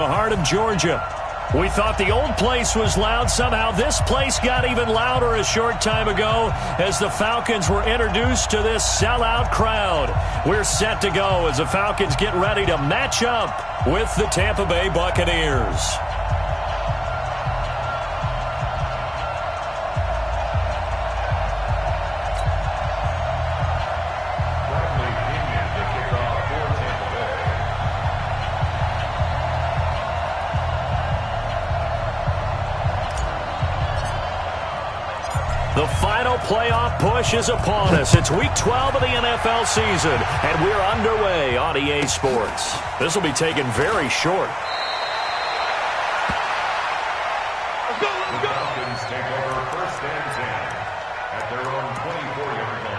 The heart of Georgia. We thought the old place was loud. Somehow this place got even louder a short time ago as the Falcons were introduced to this sellout crowd. We're set to go as the Falcons get ready to match up with the Tampa Bay Buccaneers. The final playoff push is upon us. It's Week 12 of the NFL season, and we're underway on EA Sports. This will be taken very short. Let's go, let's go. The Falcons take over first and 10 at their own 24-yard line.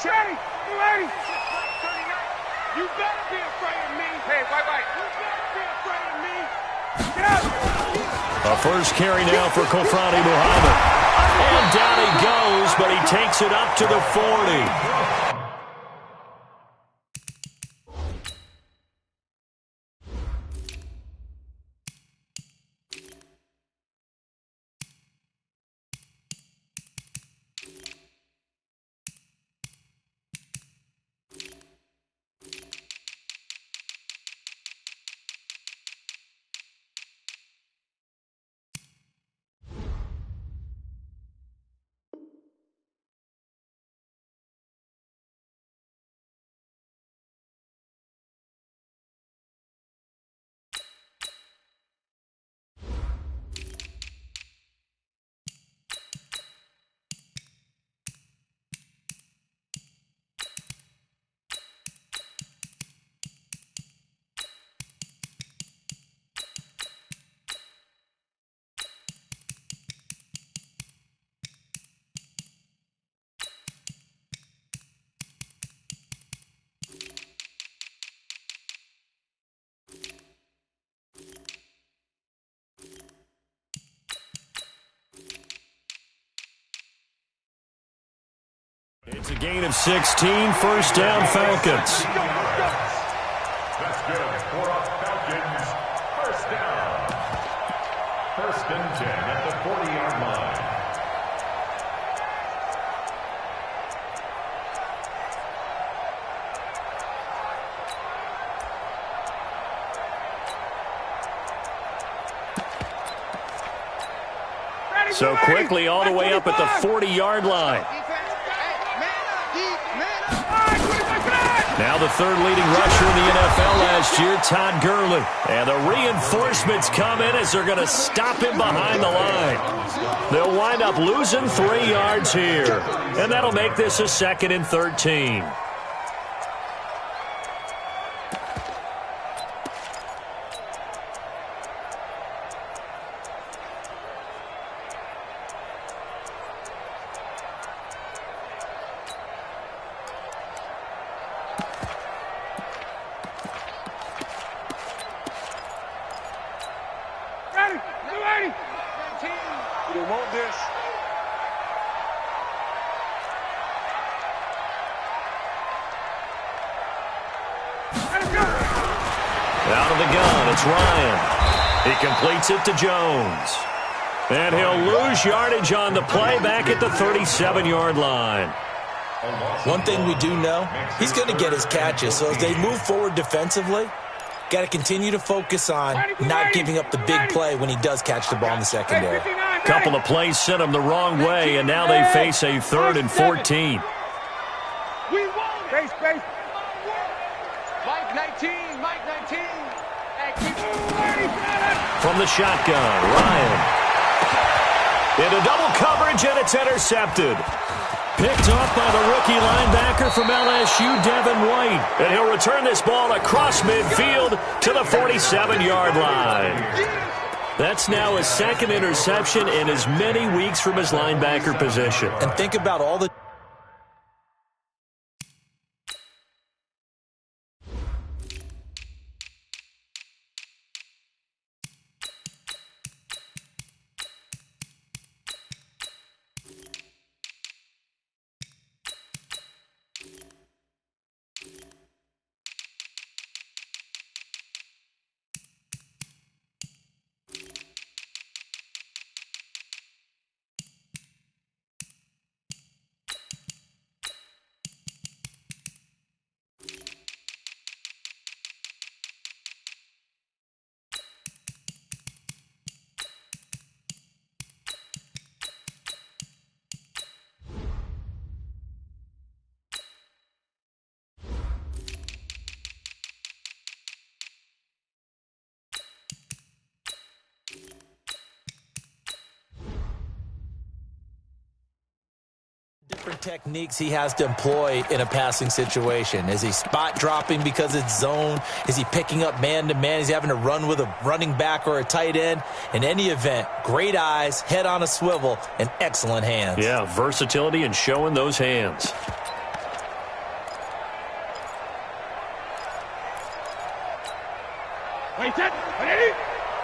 Cherry, you ready? You better be afraid of me. Hey, wait. You better be afraid of me. Get out. A first carry now for Kofrani Muhammad. And down he goes, but he takes it up to the 40. It's a gain of 16, first down Falcons. That's good for our Falcons. First down. First and 10 at the 40-yard line. So quickly all the way up at the 40-yard line. Now the third leading rusher in the NFL last year, Todd Gurley. And the reinforcements come in as they're going to stop him behind the line. They'll wind up losing 3 yards here. And that'll make this a 2nd and 13. Out of the gun, it's Ryan. He completes it to Jones. And he'll lose yardage on the play back at the 37-yard line. One thing we do know, he's going to get his catches. So as they move forward defensively, got to continue to focus on not giving up the big play when he does catch the ball in the secondary. Couple of plays sent him the wrong way, and now they face a 3rd and 14. Space. Mike 19. From the shotgun, Ryan. Into double coverage, and it's intercepted. Picked off by the rookie linebacker from LSU, Devin White. And he'll return this ball across midfield to the 47-yard line. That's now his 2nd interception in as many weeks from his linebacker position. And think about all the different techniques he has to employ in a passing situation. Is he spot dropping because it's zone? Is he picking up man-to-man? Is he having to run with a running back or a tight end? In any event, great eyes, head on a swivel, and excellent hands. Yeah, versatility and showing those hands. Wait, set. Ready?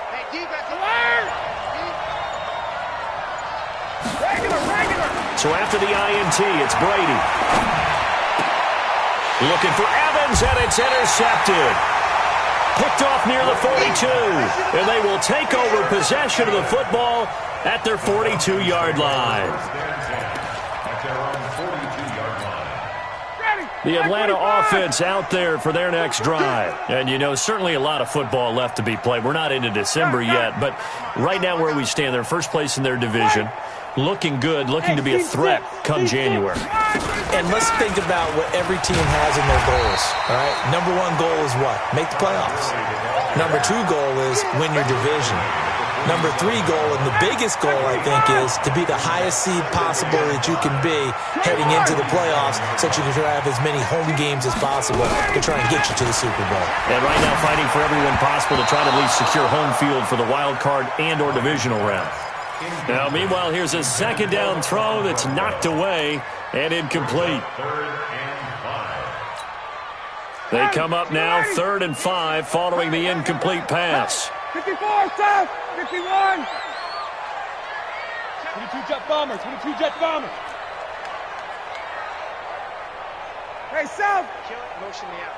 Hey, defense, alert! Regular. So after the INT, it's Brady. Looking for Evans, and it's intercepted. Picked off near the 42, and they will take over possession of the football at their 42-yard line. The Atlanta offense out there for their next drive. And, you know, certainly a lot of football left to be played. We're not into December yet, but right now where we stand, they're first place in their division. Looking good, looking to be a threat come January. And let's think about what every team has in their goals, all right? Number one goal is what? Make the playoffs. Number two goal is win your division. Number three goal, and the biggest goal, I think, is to be the highest seed possible that you can be heading into the playoffs so that you can try to have as many home games as possible to try and get you to the Super Bowl. And right now fighting for everyone possible to try to at least secure home field for the wild card and or divisional round. Now, meanwhile, here's a second down throw that's knocked away and incomplete. They come up now 3rd and 5 following the incomplete pass. 54, South! 51! 22 jet bombers, 22 jet bombers. Hey, South! Motion me out.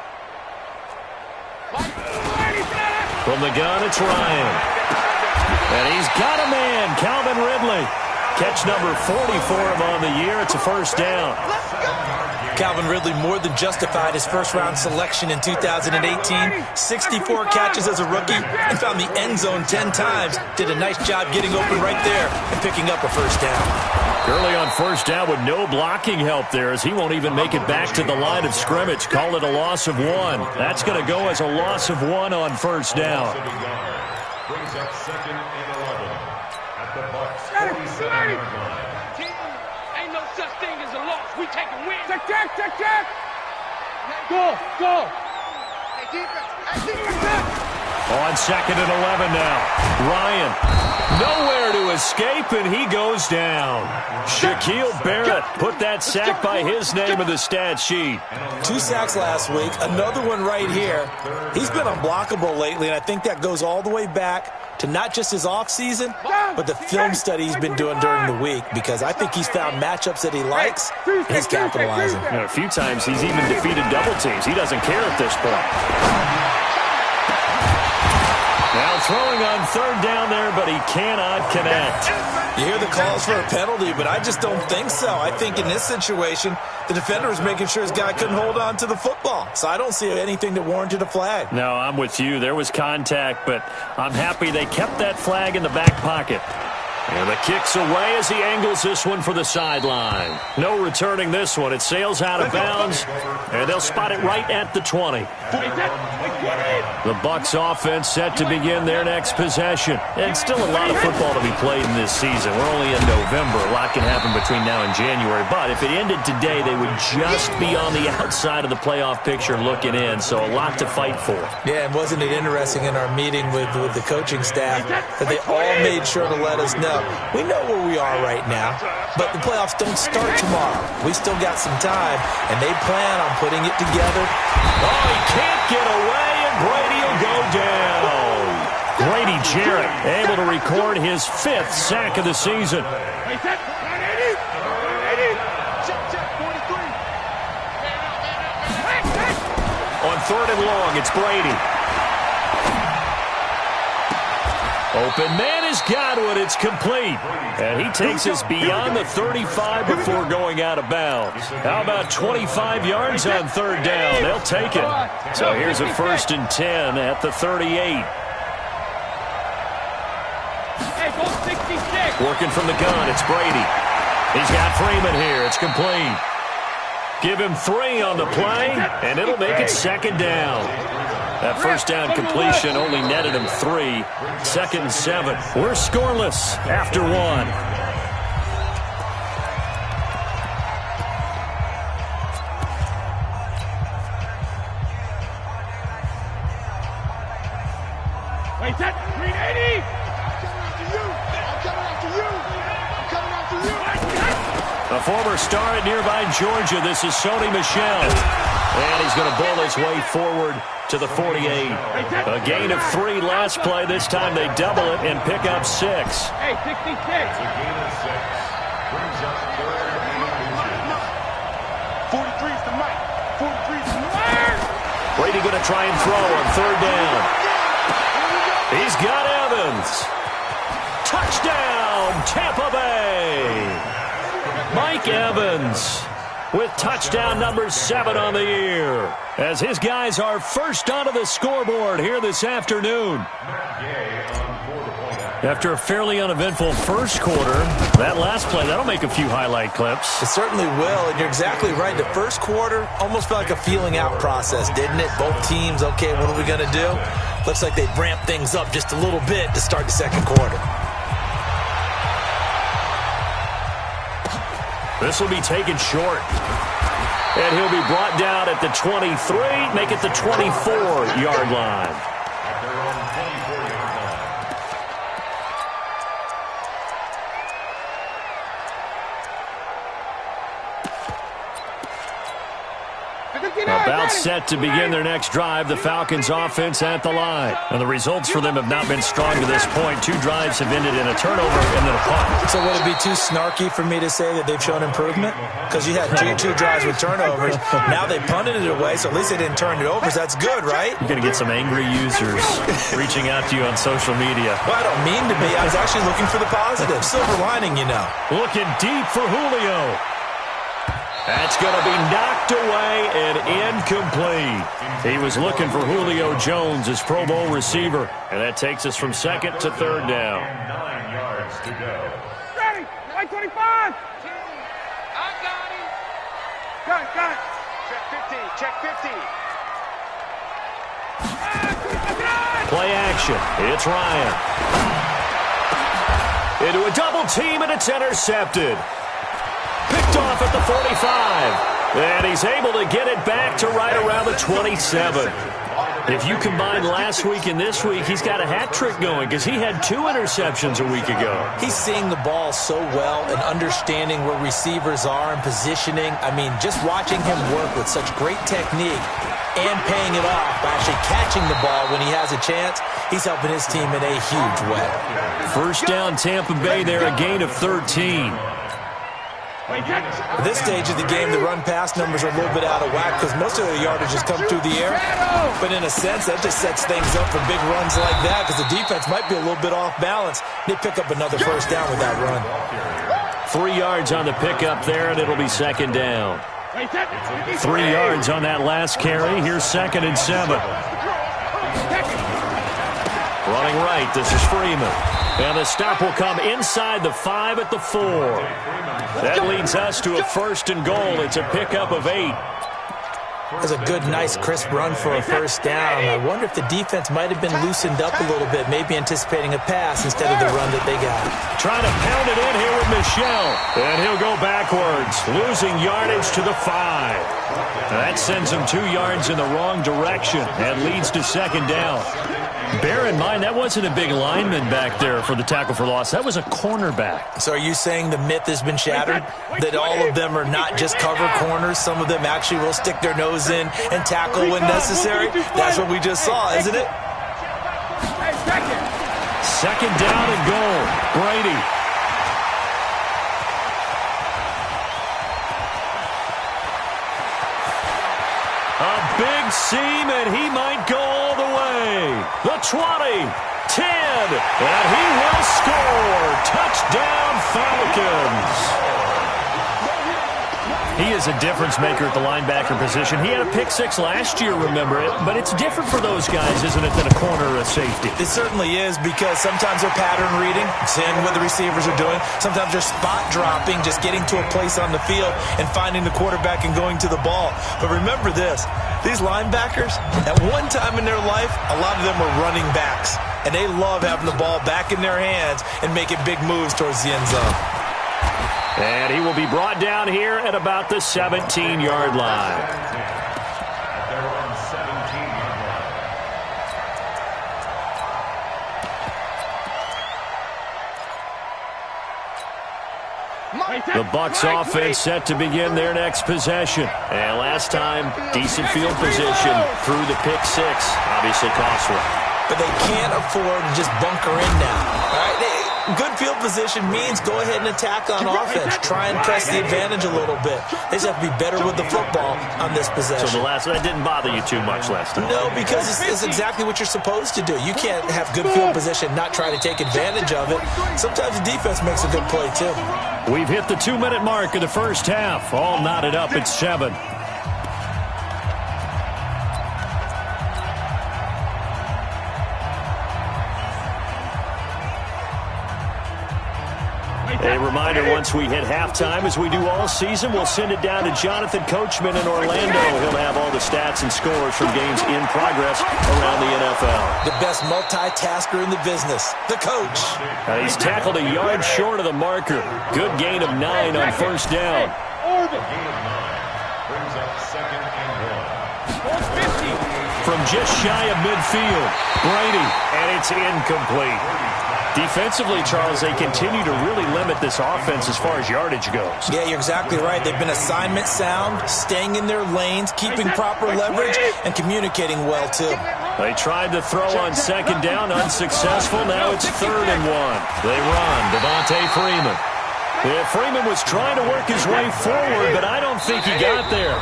From the gun, it's Ryan. And he's got a man, Calvin Ridley. Catch number 44 on the year. It's a first down. Calvin Ridley more than justified his first-round selection in 2018. 64 catches as a rookie and found the end zone 10 times. Did a nice job getting open right there and picking up a first down. Early on first down with no blocking help there as he won't even make it back to the line of scrimmage. Call it a loss of 1. That's going to go as a loss of 1 on first down. Brings up 2nd and 11 at the Bucs 47-yard line. Ain't no such thing as a loss. We take a win. Check. Go. Hey, defense. On 2nd and 11 now. Ryan, nowhere to escape, and he goes down. Shaquille Barrett put that sack by his name in the stat sheet. 2 sacks last week, another one right here. He's been unblockable lately, and I think that goes all the way back to not just his offseason, but the film study he's been doing during the week, because I think he's found matchups that he likes, and he's capitalizing. You know, a few times he's even defeated double teams. He doesn't care at this point. Now throwing on 3rd down there, but he cannot connect. You hear the calls for a penalty, but I just don't think so. I think in this situation, the defender was making sure his guy couldn't hold on to the football. So I don't see anything that warranted a flag. No, I'm with you. There was contact, but I'm happy they kept that flag in the back pocket. And the kick's away as he angles this one for the sideline. No returning this one. It sails out of bounds, and they'll spot it right at the 20. The Bucs offense set to begin their next possession. And still a lot of football to be played in this season. We're only in November. A lot can happen between now and January. But if it ended today, they would just be on the outside of the playoff picture looking in. So a lot to fight for. Yeah, and wasn't it interesting in our meeting with the coaching staff that they all made sure to let us know, we know where we are right now, but the playoffs don't start tomorrow. We still got some time, and they plan on putting it together. Oh, he can't get away, and Brady will go down. Grady Jarrett able to record his 5th sack of the season. On 3rd and long, it's Brady. Open man has got one. It's complete. And he takes us beyond the 35 before going out of bounds. How about 25 yards on 3rd down? They'll take it. So here's a 1st and 10 at the 38. Working from the gun, it's Brady. He's got Freeman here. It's complete. Give him 3 on the play, and it'll make it 2nd down. That first down completion only netted him 3. 2nd and 7. We're scoreless after 1. Wait, that 380. I'm coming after you. I'm coming after you. A former star at nearby Georgia. This is Sony Michel. And he's going to bull his way forward to the 48. A gain of 3 last play. This time they double it and pick up 6. Hey, 66. A gain of 6. Brings up third and 43 is the mic. 43 is the mic. Brady going to try and throw on 3rd down. He's got Evans. Touchdown, Tampa Bay. Mike Evans with touchdown number 7 on the year, as his guys are first onto the scoreboard here this afternoon. After a fairly uneventful first quarter, that last play, that'll make a few highlight clips. It certainly will, and you're exactly right. The first quarter almost felt like a feeling out process, didn't it? Both teams, okay, what are we going to do? Looks like they've ramped things up just a little bit to start the second quarter. This will be taken short. And he'll be brought down at the 23, make it the 24-yard line. At their own 24-yard line. About set to begin their next drive, the Falcons offense at the line. And the results for them have not been strong to this point. 2 drives have ended in a turnover and then a punt. So would it be too snarky for me to say that they've shown improvement? Because you had two drives with turnovers. Now they punted it away, so at least they didn't turn it over. So that's good, right? You're going to get some angry users reaching out to you on social media. Well, I don't mean to be. I was actually looking for the positive. Silver lining, you know. Looking deep for Julio. That's going to be knocked away and incomplete. He was looking for Julio Jones, his Pro Bowl receiver. And that takes us from 2nd to 3rd down. 9 yards to go. Ready. Like 25. I got him. Got it. Check 15. Play action. It's Ryan. Into a double team, and it's intercepted. Picked off at the 45. And he's able to get it back to right around the 27. If you combine last week and this week, he's got a hat trick going because he had 2 interceptions a week ago. He's seeing the ball so well and understanding where receivers are and positioning. I mean, just watching him work with such great technique and paying it off by actually catching the ball when he has a chance, he's helping his team in a huge way. First down, Tampa Bay there, a gain of 13. At this stage of the game, the run-pass numbers are a little bit out of whack because most of their yardage has come through the air. But in a sense, that just sets things up for big runs like that because the defense might be a little bit off balance. They pick up another first down with that run. 3 yards on the pickup there, and it'll be 2nd down. 3 yards on that last carry. Here's 2nd and 7. Running right, this is Freeman. And the stop will come inside the 5 at the 4. That leads us to a 1st and goal. It's a pickup of 8. That's a good, nice, crisp run for a first down. I wonder if the defense might have been loosened up a little bit, maybe anticipating a pass instead of the run that they got. Trying to pound it in here with Michel. And he'll go backwards, losing yardage to the 5. That sends him 2 yards in the wrong direction and leads to 2nd down. Bear in mind, that wasn't a big lineman back there for the tackle for loss. That was a cornerback. So are you saying the myth has been shattered? That all of them are not just cover corners? Some of them actually will stick their nose in and tackle when necessary? That's what we just saw, isn't it? 2nd down and goal. Brady. A big seam, and he might go all the way. The 20, 10, and he will score. Touchdown, Falcons. He is a difference maker at the linebacker position. He had a pick 6 last year, remember it, but it's different for those guys, isn't it, than a corner or a safety? It certainly is because sometimes they're pattern reading, seeing what the receivers are doing. Sometimes they're spot dropping, just getting to a place on the field and finding the quarterback and going to the ball. But remember this, these linebackers, at one time in their life, a lot of them were running backs, and they love having the ball back in their hands and making big moves towards the end zone. And he will be brought down here at about the 17-yard line. At their own 17-yard The Bucs offense set to begin their next possession. And last time, decent field position through the pick six. Obviously costly. But they can't afford to just bunker in now. All right? Good field position means go ahead and attack on offense. Try and press the advantage a little bit. They just have to be better with the football on this possession. So that didn't bother you too much last time? No, because it's exactly what you're supposed to do. You can't have good field position, not try to take advantage of it. Sometimes the defense makes a good play, too. We've hit the 2-minute mark of the first half. All knotted up at 7. A reminder, once we hit halftime, as we do all season, we'll send it down to Jonathan Coachman in Orlando. He'll have all the stats and scores from games in progress around the NFL. The best multitasker in the business, the coach. He's tackled a yard short of the marker. Good gain of 9 on first down. Brings up 2nd and 1. From just shy of midfield, Brady, and it's incomplete. Defensively, Charles, they continue to really limit this offense as far as yardage goes. Yeah, you're exactly right. They've been assignment sound, staying in their lanes, keeping proper leverage, and communicating well, too. They tried to throw on 2nd down, unsuccessful. Now it's 3rd and 1. They run. Devontae Freeman. Yeah, Freeman was trying to work his way forward, but I don't think he got there.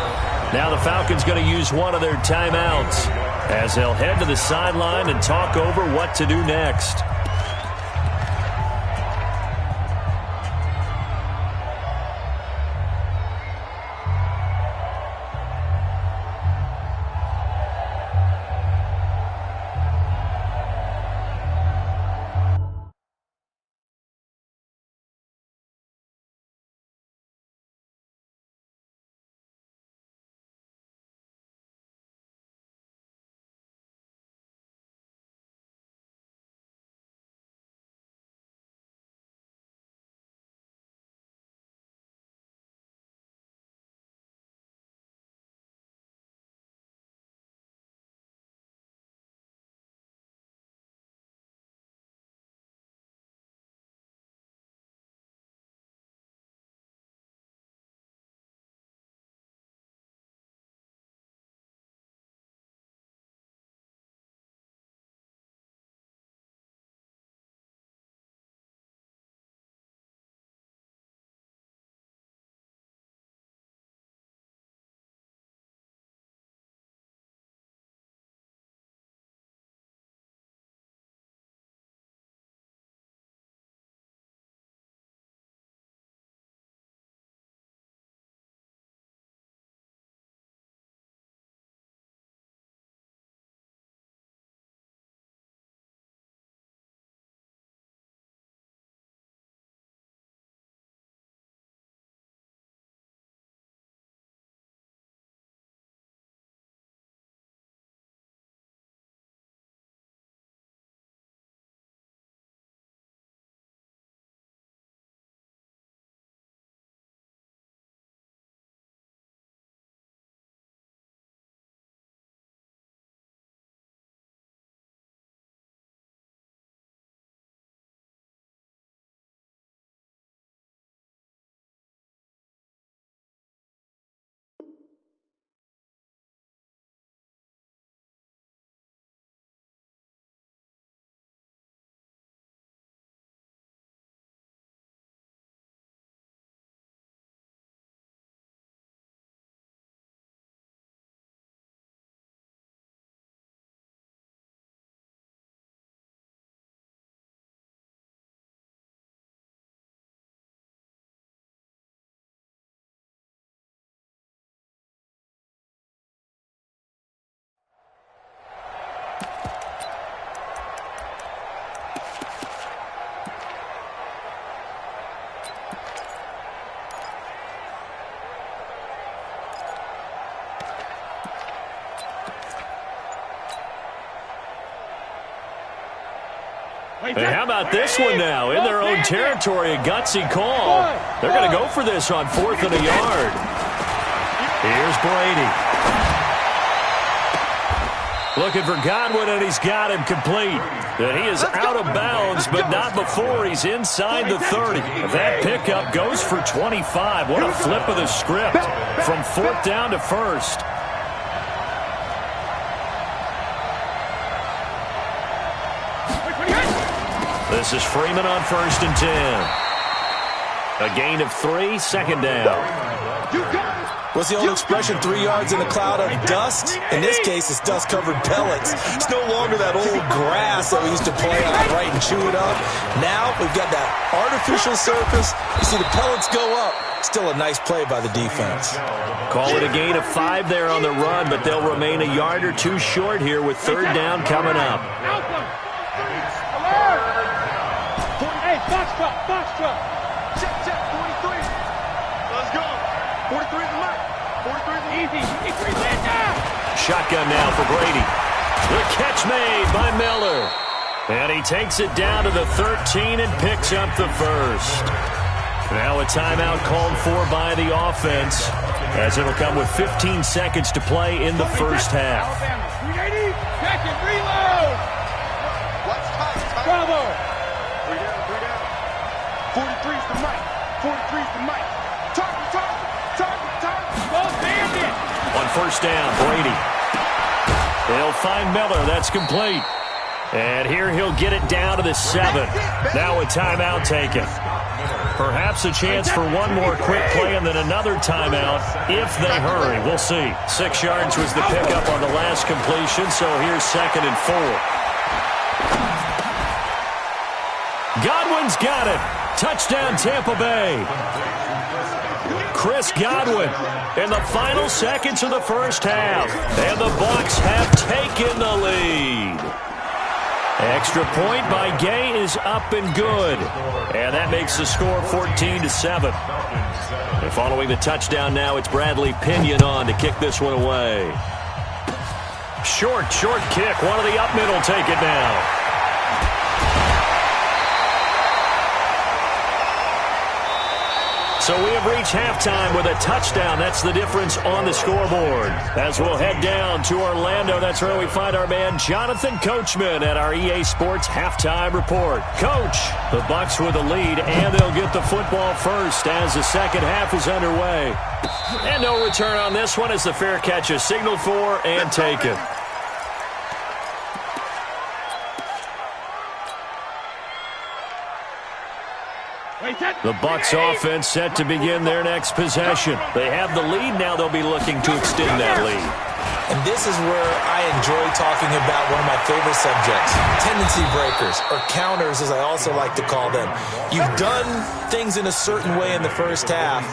Now the Falcons going to use one of their timeouts as they'll head to the sideline and talk over what to do next. Hey, how about this one now? In their own territory, a gutsy call. They're going to go for this on 4th and a yard. Here's Brady. Looking for Godwin, and he's got him complete. And he is out of bounds, but not before he's inside the 30. That pickup goes for 25. What a flip of the script from 4th down to 1st. This is Freeman on 1st and 10. A gain of 3, 2nd down. What's the old expression, 3 yards in a cloud of dust? In this case, it's dust-covered pellets. It's no longer that old grass that we used to play on, right, and chew it up. Now we've got that artificial surface. You see the pellets go up. Still a nice play by the defense. Call it a gain of 5 there on the run, but they'll remain a yard or 2 short here with 3rd down coming up. Hey, box truck. Check, 43. Let's go. 43 is the mark. 43 is the easy. Shotgun now for Brady. The catch made by Miller. And he takes it down to the 13 and picks up the 1st. Now a timeout called for by the offense, as it'll come with 15 seconds to play in the 1st half. 380, second, reload. Bravo. 3 down. 43's the mic. 43's the mic. Target. Go bandit. On 1st down, Brady. They'll find Miller. That's complete. And here he'll get it down to the 7. Now a timeout taken. Perhaps a chance for one more quick play and then another timeout if they hurry. We'll see. 6 yards was the pickup on the last completion, so here's 2nd and 4. Godwin's got it. Touchdown, Tampa Bay. Chris Godwin in the final seconds of the 1st half. And the Bucs have taken the lead. Extra point by Gay is up and good. And that makes the score 14-7. And following the touchdown now, it's Bradley Pinion on to kick this one away. Short kick. One of the up middle take it now. So we have reached halftime with a touchdown. That's the difference on the scoreboard. As we'll head down to Orlando, that's where we find our man Jonathan Coachman at our EA Sports Halftime Report. Coach, the Bucs with the lead, and they'll get the football first as the 2nd half is underway. And no return on this one as the fair catch is signaled for and taken. The Bucs offense set to begin their next possession. They have the lead. Now they'll be looking to extend that lead. And this is where I enjoy talking about one of my favorite subjects, tendency breakers, or counters as I also like to call them. You've done things in a certain way in the 1st half,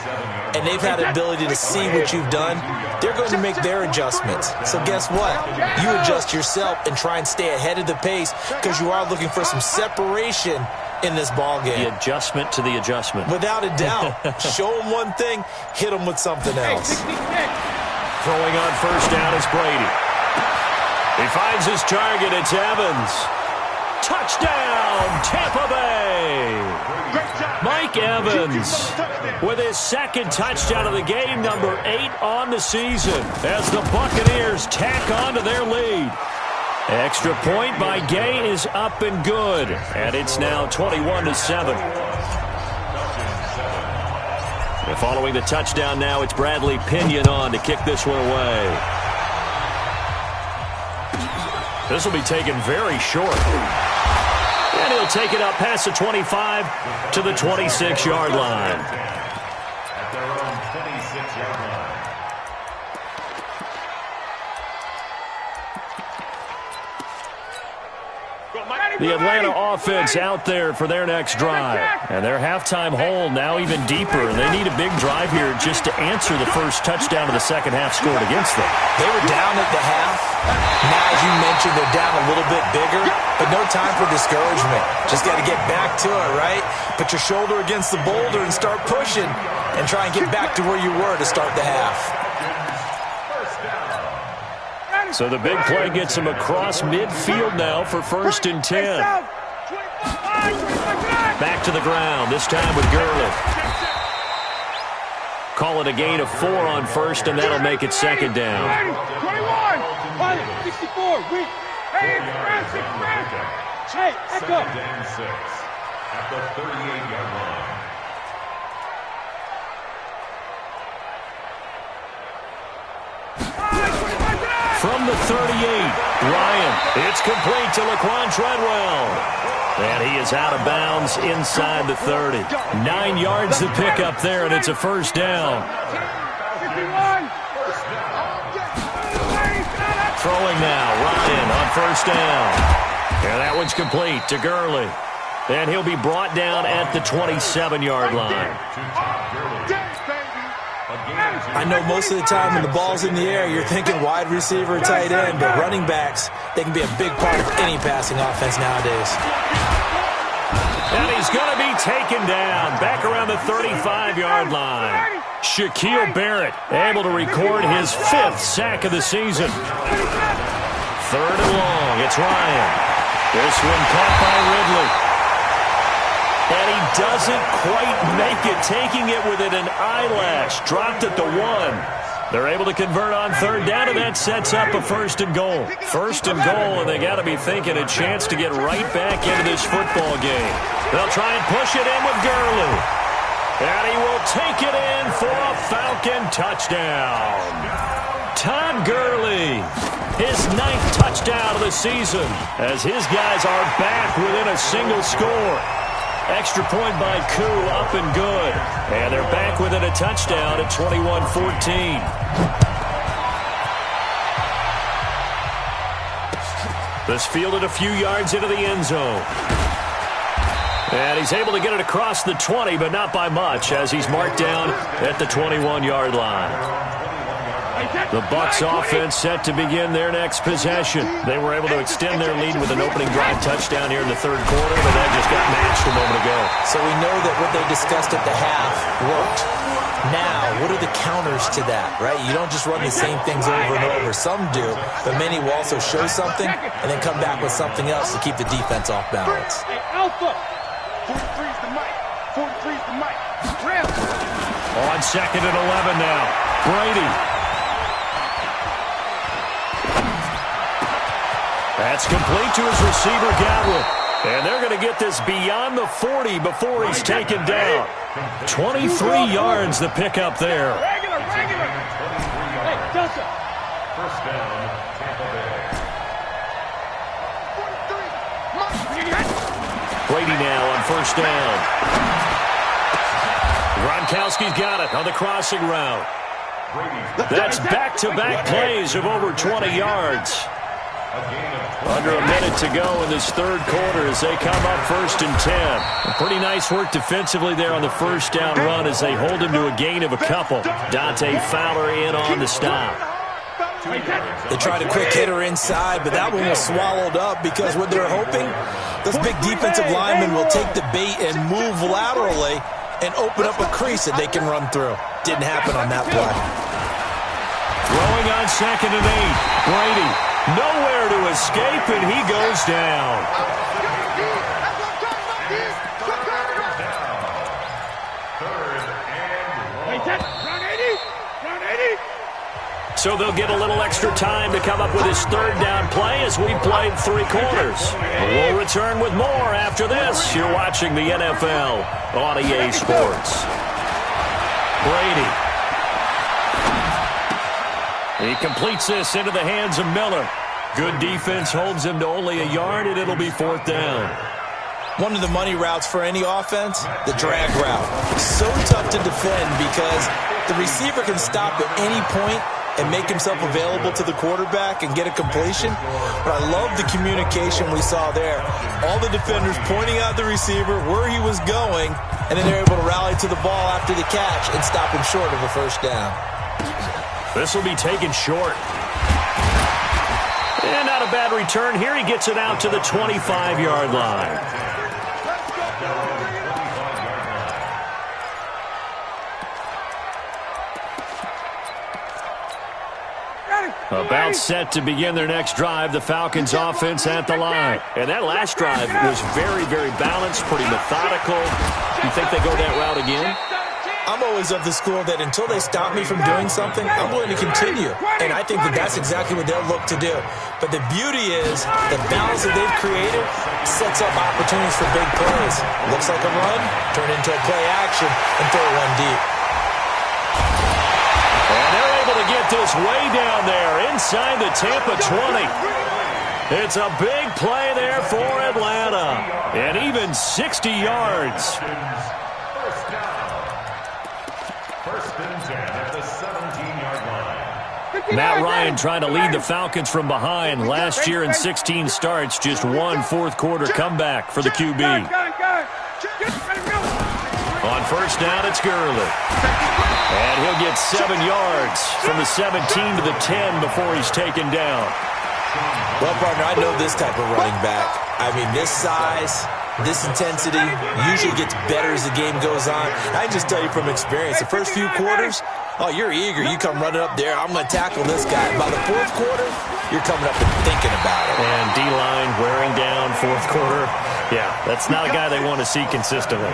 and they've had the ability to see what you've done. They're going to make their adjustments. So guess what? You adjust yourself and try and stay ahead of the pace because you are looking for some separation in this ball game. The adjustment to the adjustment. Without a doubt. Show them one thing, hit them with something else. Throwing on 1st down is Brady. He finds his target. It's Evans. Touchdown, Tampa Bay. Mike Evans with his 2nd touchdown of the game, number 8 on the season, as the Buccaneers tack on to their lead. Extra point by Gay is up and good, and it's now 21-7. And following the touchdown now, it's Bradley Pinion on to kick this one away. This will be taken very short. And he'll take it up past the 25 to the 26-yard line. At their own 26-yard line. The Atlanta offense out there for their next drive. And their halftime hole now even deeper. They need a big drive here just to answer the first touchdown of the 2nd half scored against them. They were down at the half. Now, as you mentioned, they're down a little bit bigger, but no time for discouragement. Just got to get back to it, right? Put your shoulder against the boulder and start pushing and try and get back to where you were to start the half. So the big play gets him across midfield now for 1st and 10. Back to the ground, this time with Gurley. Call it a gain of 4 on 1st, and that'll make it 2nd down. 21, 62. 4. We. Hey, express. Hey, echo. 2nd and 6 at the 38-yard line. From the 38, Ryan. It's complete to Laquan Treadwell. And he is out of bounds inside the 30. 9 yards to pick up there, and it's a first down. Throwing now, Ryan on first down. And that one's complete to Gurley. And he'll be brought down at the 27-yard line. I know most of the time when the ball's in the air, you're thinking wide receiver, tight end, but running backs, they can be a big part of any passing offense nowadays. And he's going to be taken down back around the 35-yard line. Shaquille Barrett able to record his 5th sack of the season. 3rd and long. It's Ryan. This one caught by Ridley. And he doesn't quite make it, taking it within an eyelash. Dropped at the 1. They're able to convert on 3rd down, and that sets up a 1st and goal. 1st and goal, and they got to be thinking a chance to get right back into this football game. They'll try and push it in with Gurley. And he will take it in for a Falcon touchdown. Todd Gurley, his 9th touchdown of the season, as his guys are back within a single score. Extra point by Koo, up and good. And they're back within a touchdown at 21-14. This fielded a few yards into the end zone. And he's able to get it across the 20, but not by much, as he's marked down at the 21-yard line. The Bucs offense set to begin their next possession. They were able to extend their lead with an opening drive touchdown here in the 3rd quarter, but that just got matched a moment ago. So we know that what they discussed at the half worked. Now, what are the counters to that, right? You don't just run the same things over and over. Some do, but many will also show something and then come back with something else to keep the defense off balance. Hey, Alpha. 43's the mic. 43's the mic. On 2nd and 11 now. Brady. That's complete to his receiver, Godwin. And they're going to get this beyond the 40 before he's taken down. 23 yards the pickup there. Regular. Hey, Delta. 1st down, Tampa Bay. 43. Brady now on 1st down. Gronkowski's got it on the crossing route. That's back-to-back plays of over 20 yards. Under a minute to go in this 3rd quarter as they come up 1st and 10. Pretty nice work defensively there on the 1st down run as they hold him to a gain of a couple. Dante Fowler in on the stop. They tried a quick hitter inside, but that one was swallowed up because what they're hoping, those big defensive linemen will take the bait and move laterally and open up a crease that they can run through. Didn't happen on that play. Throwing on 2nd and 8. Brady nowhere to escape, and he goes down. So they'll get a little extra time to come up with his 3rd down play as we played 3 quarters. We'll return with more after this. You're watching the NFL on EA Sports. Brady. He completes this into the hands of Miller. Good defense holds him to only a yard, and it'll be 4th down. One of the money routes for any offense, the drag route. So tough to defend because the receiver can stop at any point and make himself available to the quarterback and get a completion. But I love the communication we saw there. All the defenders pointing out the receiver, where he was going, and then they're able to rally to the ball after the catch and stop him short of a 1st down. This will be taken short. And not a bad return here. He gets it out to the 25-yard line. About set to begin their next drive, the Falcons offense at the line. And that last drive was very, very balanced, pretty methodical. You think they go that route again? I'm always of the school that until they stop me from doing something, I'm going to continue. And I think that that's exactly what they'll look to do. But the beauty is the balance that they've created sets up opportunities for big plays. Looks like a run, turn into a play action, and throw one deep. And they're able to get this way down there inside the Tampa 20. It's a big play there for Atlanta. And even 60 yards. First and 10 at the 17-yard line. Matt Ryan trying to lead the Falcons from behind. Last year in 16 starts, just one fourth-quarter comeback for the QB. On first down, it's Gurley. And he'll get 7 yards from the 17 to the 10 before he's taken down. Well, partner, I know this type of running back. I mean, this size, this intensity usually gets better as the game goes on. I can just tell you from experience, the first few quarters, oh, you're eager. You come running up there. I'm going to tackle this guy. By the fourth quarter, you're coming up and thinking about it. And D-line wearing down fourth quarter. Yeah, that's not a guy they want to see consistently.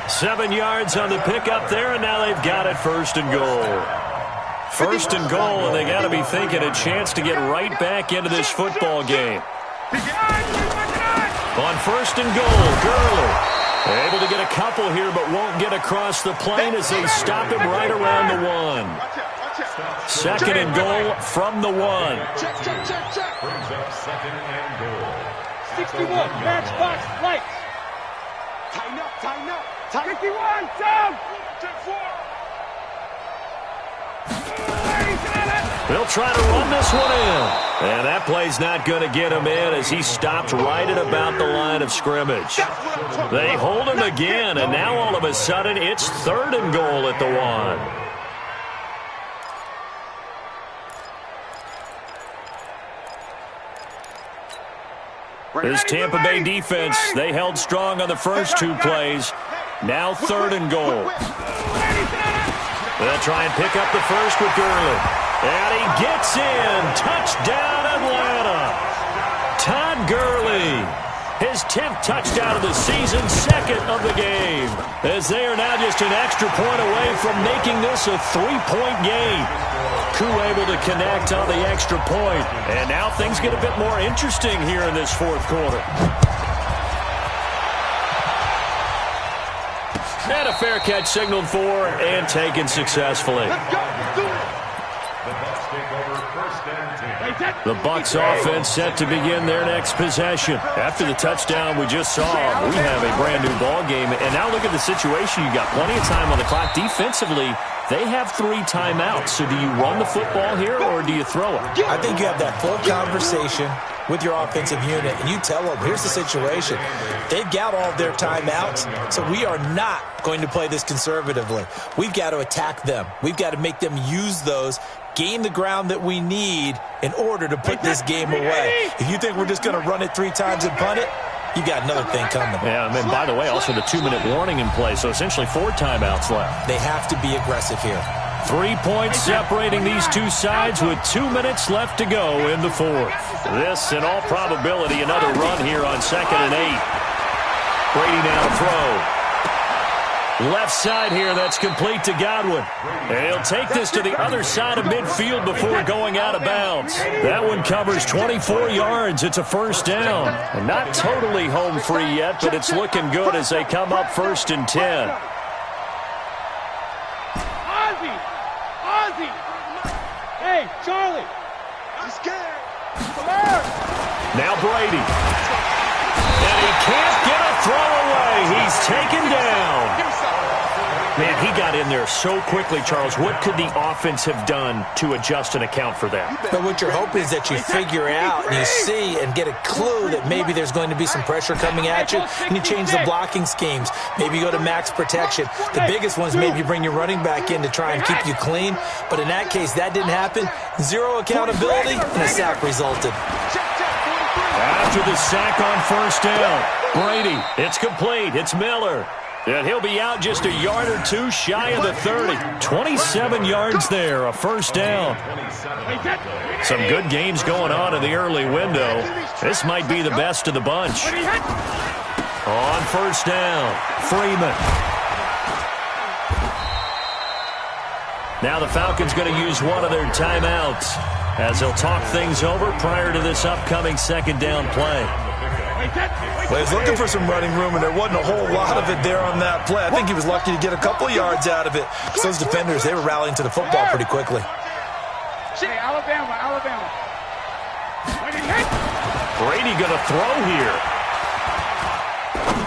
7 yards on the pickup there, and now they've got it first and goal. First and goal, and they got to be thinking a chance to get right back into this football game. On first and goal, Gurley. Able to get a couple here, but won't get across the plane as they stop him right around the 1. Second and goal from the 1. Brings up second and goal. 61, matchbox lights. Tighten up, tighten up. 51, down. They'll try to run this one in. And that play's not going to get him in as he stopped right at about the line of scrimmage. They hold him again, and now all of a sudden it's third and goal at the 1. This Tampa Bay defense, they held strong on the first 2 plays. Now third and goal. They'll try and pick up the first with Gurley. And he gets in. Touchdown, Atlanta. Todd Gurley. His 10th touchdown of the season, second of the game. As they are now just an extra point away from making this a 3-point game. Koo able to connect on the extra point. And now things get a bit more interesting here in this fourth quarter. And a fair catch signaled for and taken successfully. The Bucs offense set to begin their next possession. After the touchdown we just saw, we have a brand new ball game. And now look at the situation. You got plenty of time on the clock. Defensively, they have 3 timeouts. So do you run the football here or do you throw it? I think you have that full conversation with your offensive unit, and you tell them, here's the situation. They've got all of their timeouts, so we are not going to play this conservatively. We've got to attack them. We've got to make them use those, gain the ground that we need in order to put this game away. If you think we're just going to run it 3 times and punt it, you got another thing coming. Yeah, and then, by the way, also the 2-minute warning in play, so essentially 4 timeouts left. They have to be aggressive here. 3 points separating these two sides with 2 minutes left to go in the fourth. This, in all probability, another run here on 2nd and 8. Brady now to throw. Left side here, that's complete to Godwin. And he'll take this to the other side of midfield before going out of bounds. That one covers 24 yards. It's a first down. And not totally home free yet, but it's looking good as they come up 1st and 10. Hey, Charlie. I'm scared. Come on. Now Brady. And he can't get a throw away. He's taken down. Man, he got in there so quickly, Charles. What could the offense have done to adjust and account for that? But what you're hoping is that you figure out and you see and get a clue that maybe there's going to be some pressure coming at you, and you change the blocking schemes. Maybe you go to max protection. The biggest one is maybe you bring your running back in to try and keep you clean. But in that case, that didn't happen. 0 accountability, and a sack resulted. After the sack on first down, Brady, it's complete. It's Miller. And he'll be out just a yard or 2 shy of the 30. 27 yards there, a first down. Some good games going on in the early window. This might be the best of the bunch. On first down, Freeman. Now the Falcons going to use one of their timeouts as they'll talk things over prior to this upcoming second down play. Well, he was looking for some running room, and there wasn't a whole lot of it there on that play. I think he was lucky to get a couple yards out of it. So those defenders, they were rallying to the football pretty quickly. Hey, Alabama. Brady going to throw here.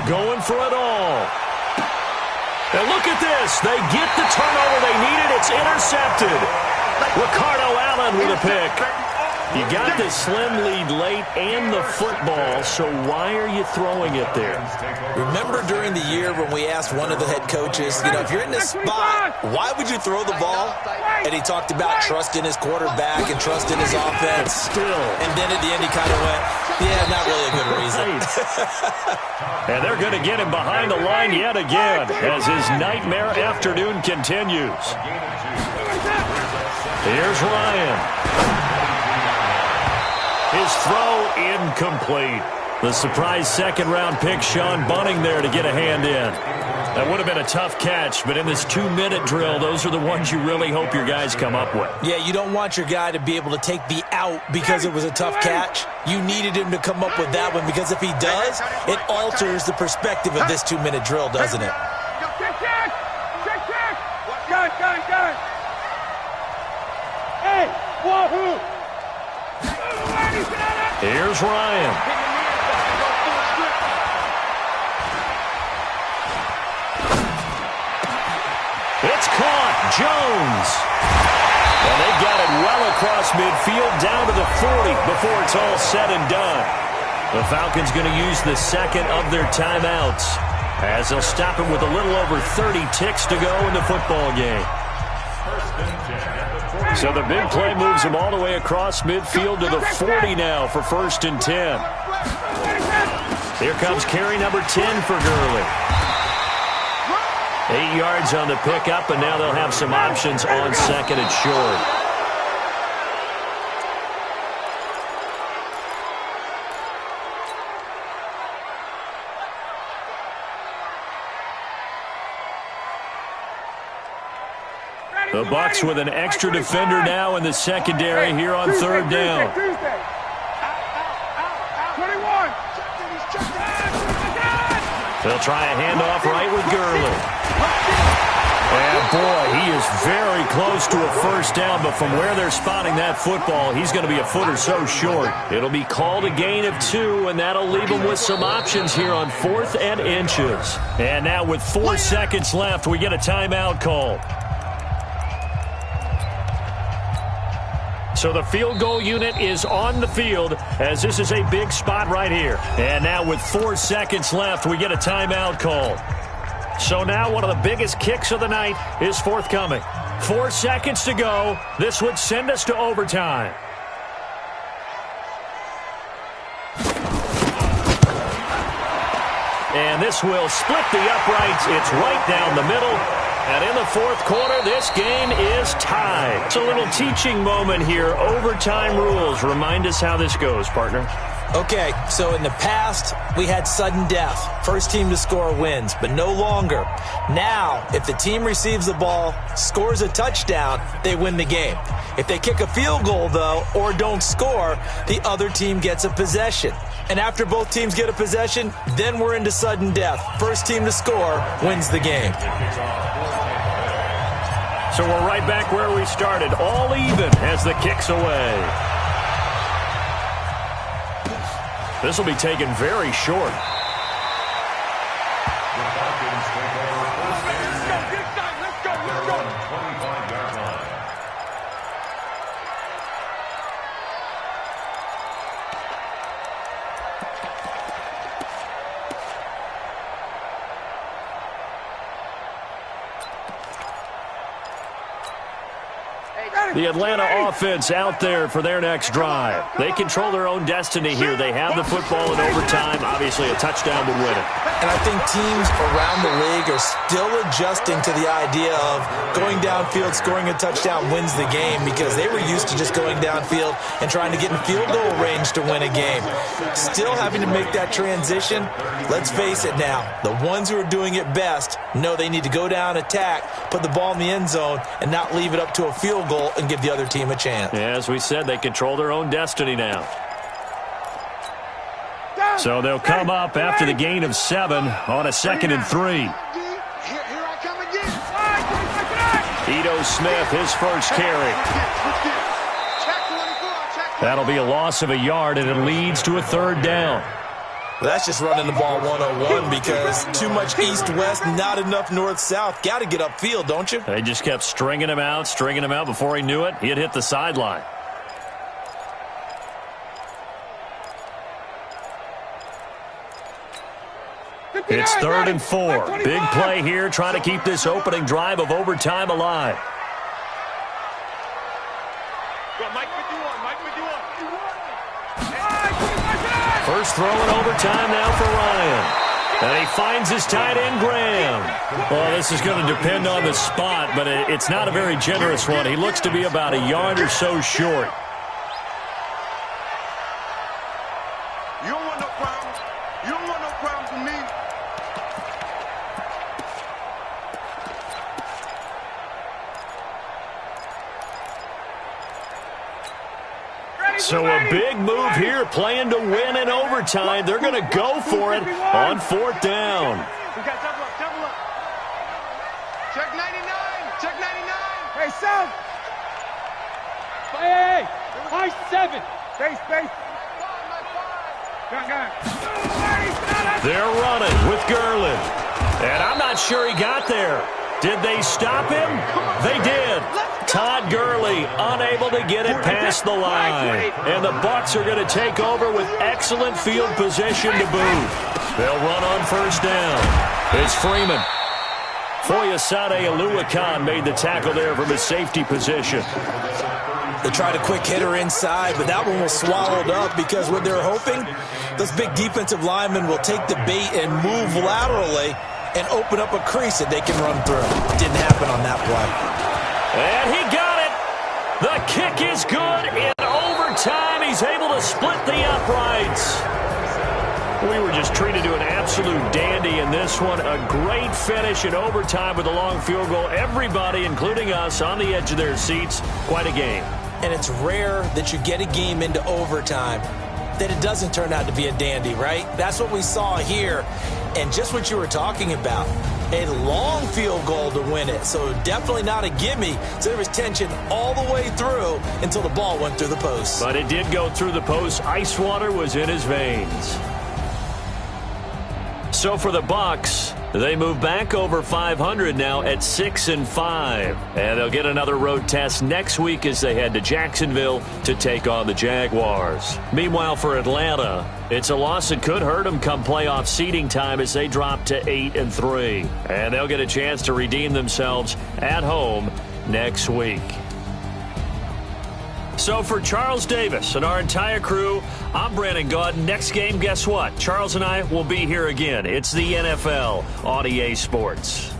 Going for it all. And look at this. They get the turnover they needed. It's intercepted. Ricardo Allen with a pick. You got the slim lead late and the football, so why are you throwing it there? Remember during the year when we asked one of the head coaches, if you're in this spot, why would you throw the ball? And he talked about trust in his quarterback and trust in his offense. Still. And then at the end he kind of went, yeah, not really a good reason. And they're going to get him behind the line yet again as his nightmare afternoon continues. Here's Ryan. His throw incomplete. The surprise second-round pick, Sean Bunting there to get a hand in. That would have been a tough catch, but in this 2-minute drill, those are the ones you really hope your guys come up with. Yeah, you don't want your guy to be able to take the out because it was a tough catch. You needed him to come up with that one because if he does, it alters the perspective of this 2-minute drill, doesn't it? Check. Gun. Hey, wahoo! Here's Ryan. It's caught. Jones. And they got it well across midfield down to the 40 before it's all said and done. The Falcons going to use the second of their timeouts as they'll stop it with a little over 30 ticks to go in the football game. So the big play moves them all the way across midfield to the 40 now for 1st and 10. Here comes carry number 10 for Gurley. 8 yards on the pickup, and now they'll have some options on second and short. The Bucs with an extra defender now in the secondary here on 3rd down. They'll try a handoff right with Gurley. And boy, he is very close to a 1st down, but from where they're spotting that football, he's going to be a foot or so short. It'll be called a gain of 2, and that'll leave him with some options here on 4th and inches. And now with 4 seconds left, we get a timeout call. So the field goal unit is on the field as this is a big spot right here. And now with 4 seconds left, we get a timeout call. So now one of the biggest kicks of the night is forthcoming. 4 seconds to go. This would send us to overtime. And this will split the uprights. It's right down the middle. And in the 4th quarter, this game is tied. It's a little teaching moment here. Overtime rules. Remind us how this goes, partner. Okay, so in the past, we had sudden death. First team to score wins, but no longer. Now, if the team receives the ball, scores a touchdown, they win the game. If they kick a field goal, though, or don't score, the other team gets a possession. And after both teams get a possession, then we're into sudden death. First team to score wins the game. So we're right back where we started, all even as the kick's away. This will be taken very short. The Atlanta offense out there for their next drive. They control their own destiny here. They have the football in overtime. Obviously, a touchdown would win it. And I think teams around the league are still adjusting to the idea of going downfield, scoring a touchdown wins the game, because they were used to just going downfield and trying to get in field goal range to win a game. Still having to make that transition. Let's face it now, the ones who are doing it best know they need to go down, attack, put the ball in the end zone, and not leave it up to a field goal and give the other team a chance. As we said, they control their own destiny now. So they'll come up after the gain of 7 on a 2nd and 3. Ito Smith, his first carry. That'll be a loss of a yard, and it leads to a 3rd down. Well, that's just running the ball 101 because too much east-west, not enough north-south. Got to get upfield, don't you? They just kept stringing him out. Before he knew it, he had hit the sideline. It's 3rd and 4. Big play here, trying to keep this opening drive of overtime alive. First throw in overtime now for Ryan. And he finds his tight end, Graham. Well, this is going to depend on the spot, but it's not a very generous one. He looks to be about a yard or so short. You don't want no problems. You don't want no problems with me. So a big move here, playing to win in overtime. They're going to go for it on 4th down. We got double up. Check 99. Check 99. Hey, South. Hey, high 7. Space. Gun. They're running with Gurley. And I'm not sure he got there. Did they stop him? They did. Todd Gurley unable to get it past the line. And the Bucs are going to take over with excellent field position to boot. They'll run on 1st down. It's Freeman. Foyesade Oluwakan made the tackle there from his safety position. They tried a quick hitter inside, but that one was swallowed up because what they're hoping, those big defensive linemen will take the bait and move laterally and open up a crease that they can run through. Didn't happen on that play. And he got it. The kick is good. In overtime, he's able to split the uprights. We were just treated to an absolute dandy in this one. A great finish in overtime with a long field goal. Everybody, including us, on the edge of their seats. Quite a game. And it's rare that you get a game into overtime that it doesn't turn out to be a dandy, right? That's what we saw here. And just what you were talking about, a long field goal to win it. So definitely not a gimme. So there was tension all the way through until the ball went through the post. But it did go through the post. Ice water was in his veins. So for the Bucs, they move back over 500 now at 6-5. And they'll get another road test next week as they head to Jacksonville to take on the Jaguars. Meanwhile, for Atlanta, it's a loss that could hurt them come playoff seeding time as they drop to 8-3. And they'll get a chance to redeem themselves at home next week. So for Charles Davis and our entire crew, I'm Brandon Gaudin. Next game, guess what? Charles and I will be here again. It's the NFL on EA Sports.